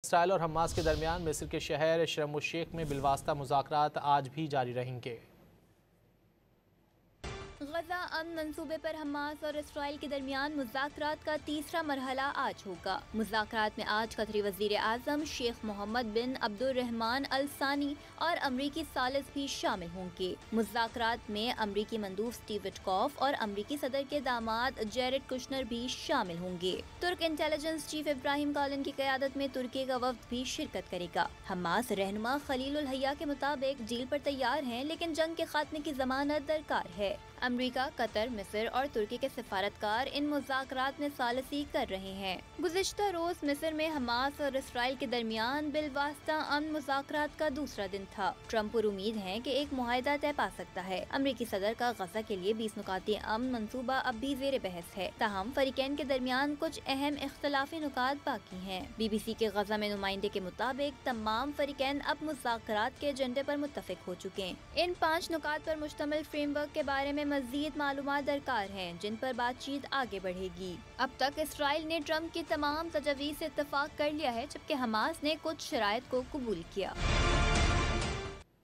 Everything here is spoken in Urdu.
اسرائیل اور حماس کے درمیان مصر کے شہر شرم الشیخ میں بالواسطہ مذاکرات آج بھی جاری رہیں گے۔ غزہ امن منصوبے پر حماس اور اسرائیل کے درمیان مذاکرات کا تیسرا مرحلہ آج ہوگا۔ مذاکرات میں آج قطری وزیر اعظم شیخ محمد بن عبد الرحمن الثانی اور امریکی ثالث بھی شامل ہوں گے۔ مذاکرات میں امریکی مندوب سٹیو وٹکوف اور امریکی صدر کے داماد جیرڈ کشنر بھی شامل ہوں گے۔ ترک انٹیلیجنس چیف ابراہیم کالن کی قیادت میں ترکی کا وفد بھی شرکت کرے گا۔ حماس رہنما خلیل الحیہ کے مطابق ڈیل پر تیار ہیں، لیکن جنگ کے خاتمے کی ضمانت درکار ہے۔ امریکہ، قطر، مصر اور ترکی کے سفارتکار ان مذاکرات میں ثالثی کر رہے ہیں۔ گزشتہ روز مصر میں حماس اور اسرائیل کے درمیان بالواسطہ امن مذاکرات کا دوسرا دن تھا۔ ٹرمپ پر امید ہے کہ ایک معاہدہ طے پا سکتا ہے۔ امریکی صدر کا غزہ کے لیے 20 نکاتی امن منصوبہ اب بھی زیر بحث ہے، تاہم فریقین کے درمیان کچھ اہم اختلافی نکات باقی ہیں۔ بی بی سی کے غزہ میں نمائندے کے مطابق تمام فریقین اب مذاکرات کے ایجنڈے پر متفق ہو چکے ہیں۔ ان 5 نکات پر مشتمل فریم ورک کے بارے میں مزید معلومات درکار ہیں، جن پر بات چیت آگے بڑھے گی۔ اب تک اسرائیل نے ٹرمپ کی تمام تجاویز سے اتفاق کر لیا ہے، جبکہ حماس نے کچھ شرائط کو قبول کیا۔